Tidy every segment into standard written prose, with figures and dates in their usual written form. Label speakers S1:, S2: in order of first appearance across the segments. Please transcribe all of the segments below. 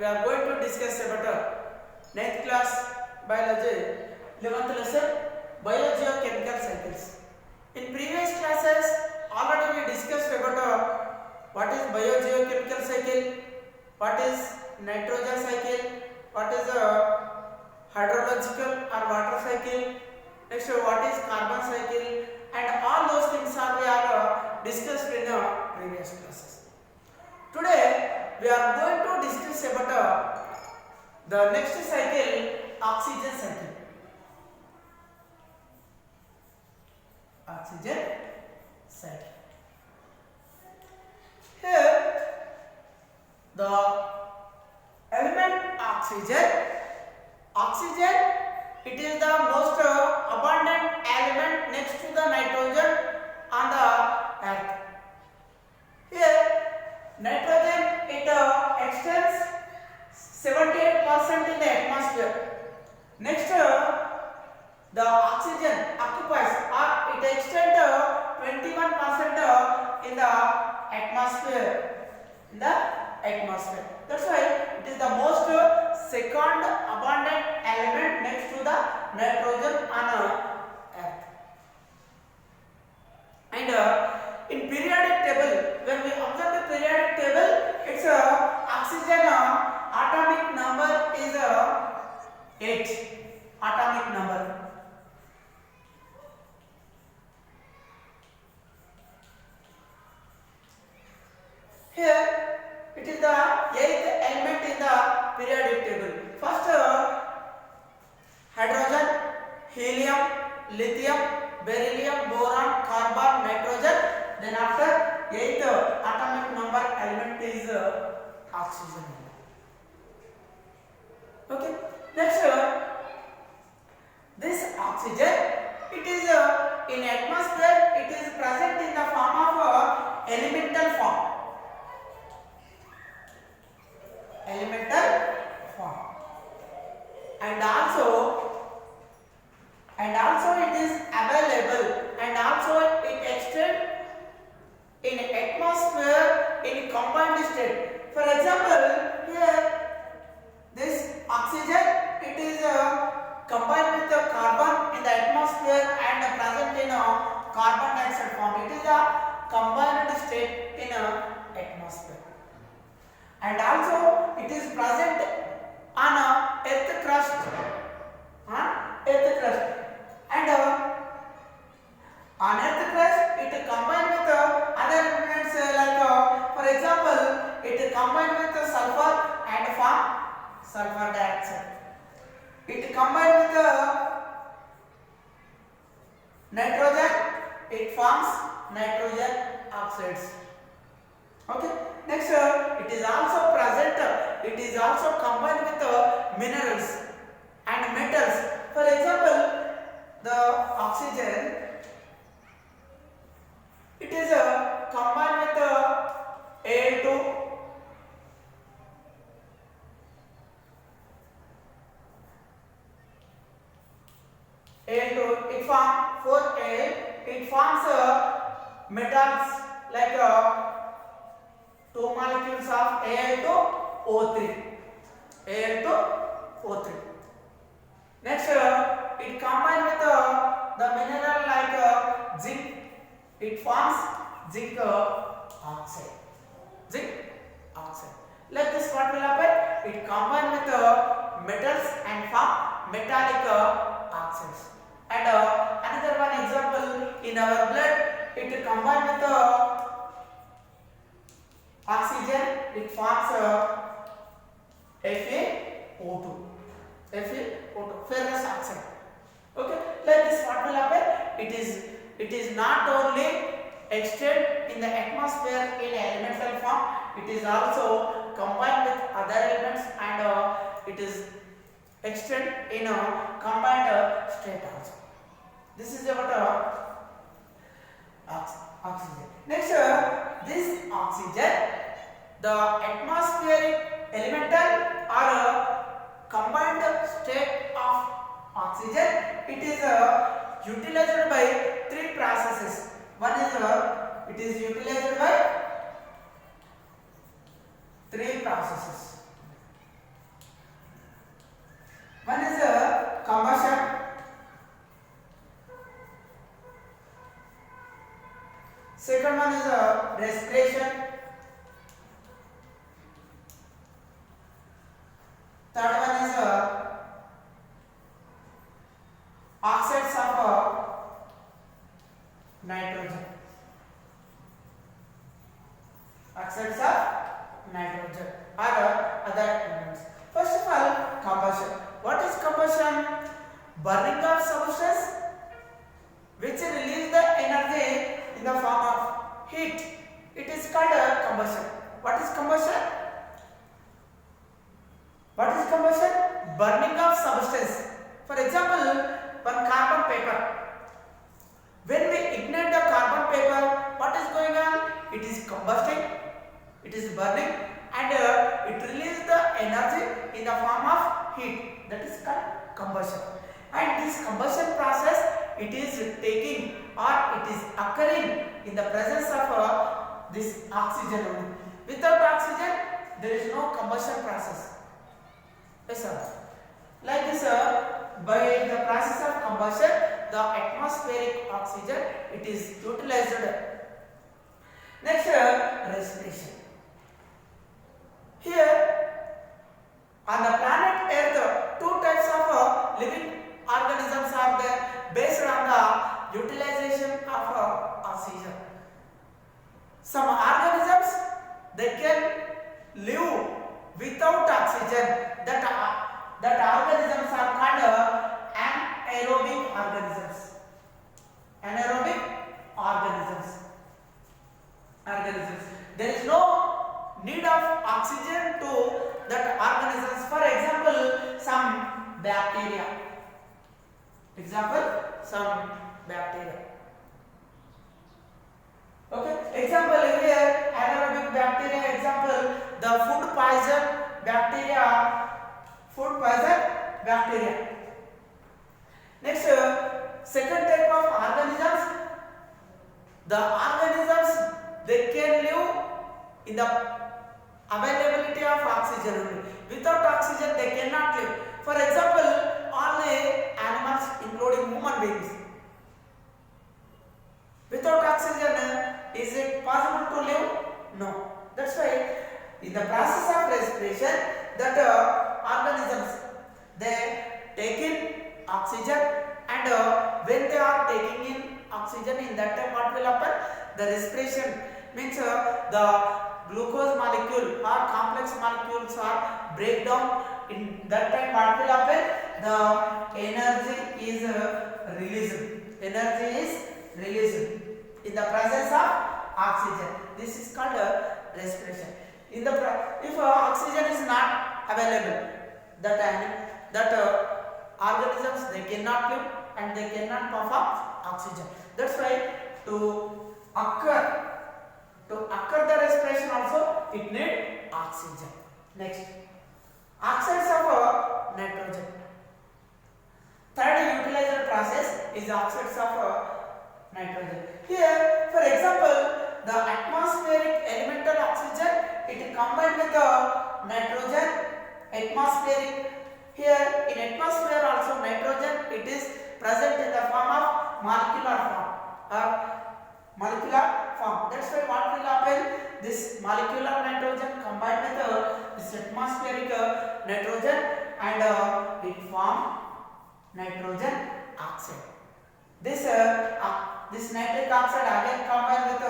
S1: we are going to discuss about 9th class biology 11th lesson biogeochemical cycles. In previous classes already we discussed about what is biogeochemical cycle, what is nitrogen cycle, what is hydrological or water cycle, next what is carbon cycle, and all those things we are discussed in previous classes. Today we are going to discuss about the next cycle, oxygen cycle. Oxygen cycle. Here the element oxygen, it is the most abundant element next to the nitrogen on the earth. Here nitrogen it extends 78% in the atmosphere. Next the oxygen occupies or it extends 21% in the atmosphere. That's why it is the most second abundant element next to the nitrogen on earth. And in periodic table, when we observe the periodic table, its oxygen atomic number is 8 atomic number. Here it is the 8th element in the periodic table. First hydrogen, helium, lithium, beryllium, boron, carbon, nitrogen. Then after 8th atomic number element is oxygen. Okay. Next this oxygen, it is in atmosphere. It is present in the form of elemental form. And also it is available, and also it extends in atmosphere in combined state. For example, here this oxygen, it is combined with the carbon in the atmosphere and present in a carbon dioxide form. It is a combined state in atmosphere. And also it is present on earth crust, and on earth crust it combined with other elements like for example it combined with sulfur and form sulfur dioxide. It combined with nitrogen, it forms nitrogen oxides. Okay. Next it is also present, it is also combined with minerals and metals. For example, the oxygen, it is combined with Al2, it forms 4Al, it forms metals like 2 molecules of Al2O3. Next it combined with the mineral like zinc, it forms zinc oxide. Like this what will happen? It combined with metals and form metallic oxides. And another one example, in our blood it combined with oxygen, it forms FeO2, ferrous oxide. Okay, like this what will happen? It is not only extend in the atmosphere in elemental form, it is also combined with other elements, and it is extend in a combined state also. This is about oxygen. Next this oxygen, the atmospheric elemental or combined state of oxygen, it is utilized by 3 processes. One is it is utilized by 3 processes. third one is oxides of nitrogen. Oxides of nitrogen or other elements. First of all, combustion. What is combustion? Burning of substance which release the energy in the form of heat. It is called combustion. What is combustion? What is combustion? Burning of substance. For example, one carbon paper. When we ignite the carbon paper, what is going on? It is combusting, it is burning, and it releases the energy in the form of heat. That is called combustion. And this combustion process, it is taking or it is occurring in the presence of this oxygen only. Without oxygen, there is no combustion process. Yes, sir. Like this, by the process of combustion, the atmospheric oxygen it is utilized. Next, respiration. Here on the planet Earth, two types of living organisms are there based on the utilization of oxygen. Some organisms they can live without oxygen. That organisms are called anaerobic organisms. Anaerobic organisms. There is no need of oxygen to that organisms. For example, some bacteria. Okay. Example here, anaerobic bacteria. Example, the food poison bacteria. Next, second type of organisms. The organisms they can live in the availability of oxygen only. Without oxygen, they cannot live. For example, all the animals, including human beings. Without oxygen, is it possible to live? No. That's why, in the process of respiration, that organisms they take in oxygen, and when they are taking in oxygen, in that time what will happen? The respiration means the glucose molecule or complex molecules are break down. In that time what will happen? The energy is released in the presence of oxygen. This is called respiration. If oxygen is not available, that organisms they cannot live and they cannot perform oxygen. That's why to occur the respiration also it need oxygen. Next, oxides of nitrogen. Third utilized process is oxides of nitrogen. Here, for example, the atmospheric elemental oxygen it combined with the nitrogen. Atmospheric, here in atmosphere also nitrogen it is present in the form of molecular form. That's why what will happen? This molecular nitrogen combined with this atmospheric nitrogen, and it form nitrogen oxide. This nitric oxide again combined with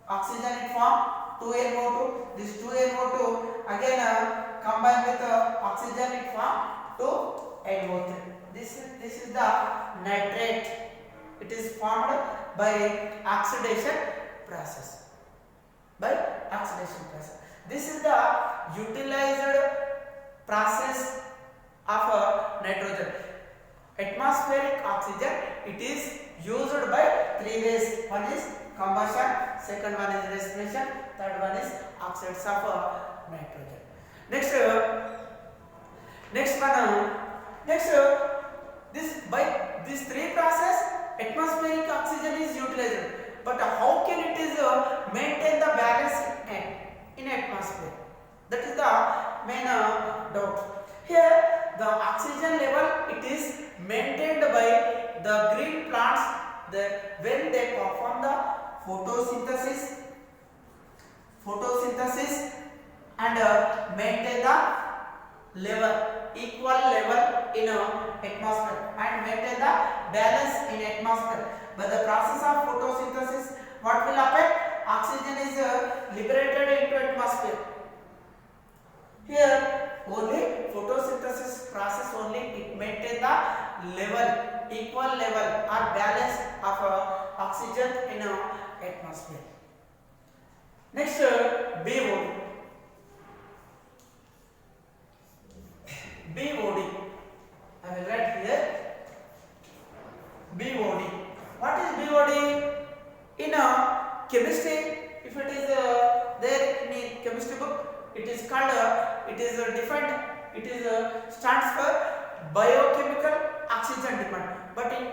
S1: oxygen it form 2NO2. This 2NO2 again combined with oxygen it form 2NO3. This is the nitrate. It is formed by oxidation process. This is the utilized process of nitrogen. Atmospheric oxygen it is used by three ways. One is combustion, second one is respiration, third one is oxides of nitrogen. Next by these three process atmospheric oxygen is utilized, but how can it is maintain the balance in atmosphere? That is the main doubt. Here the oxygen level it is maintained by the green plants when they perform the photosynthesis and maintain the level, equal level in atmosphere and maintain the balance in atmosphere. By the process of photosynthesis, what will happen? Oxygen is liberated into atmosphere. Here only photosynthesis process only it maintain the level, equal level or balance of oxygen in atmosphere. Next, BOD. BOD. I will write here. BOD. What is BOD? In chemistry, if it is there in chemistry book, it is called. It is defined. It is stands for biochemical oxygen demand. But in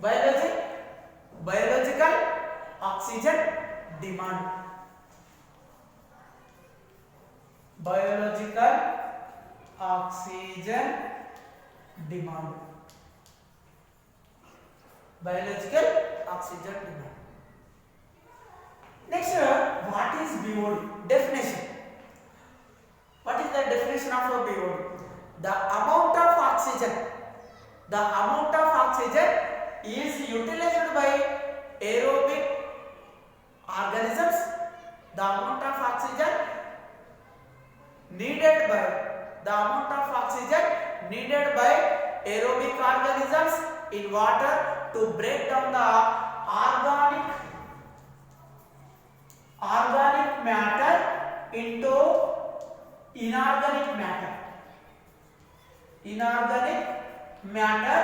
S1: biology, biological oxygen demand. Biological oxygen demand. Biological oxygen demand. Next, what is BOD? Definition. What is the definition of a BOD? The amount of oxygen. The amount of oxygen is utilized by aerobic organisms. The amount of oxygen needed by aerobic organisms in water to break down the organic matter into inorganic matter. Inorganic matter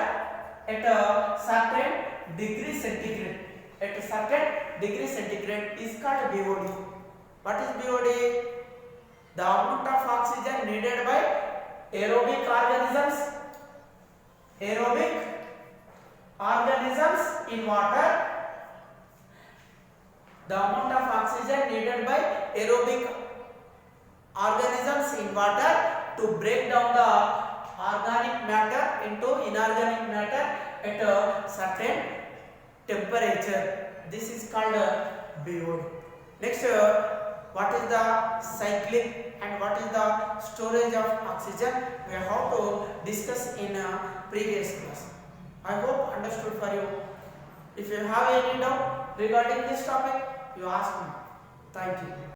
S1: at a certain degree centigrade. At a certain degree centigrade is called BOD. What is BOD? The amount of oxygen needed by aerobic organisms in water. The amount of oxygen needed by aerobic organisms in water to break down the organic matter into inorganic matter at a certain temperature. This is called BOD. Next, what is the cycling and what is the storage of oxygen? We have to discuss in a previous class. I hope understood for you. If you have any doubt regarding this topic, you ask me. Thank you.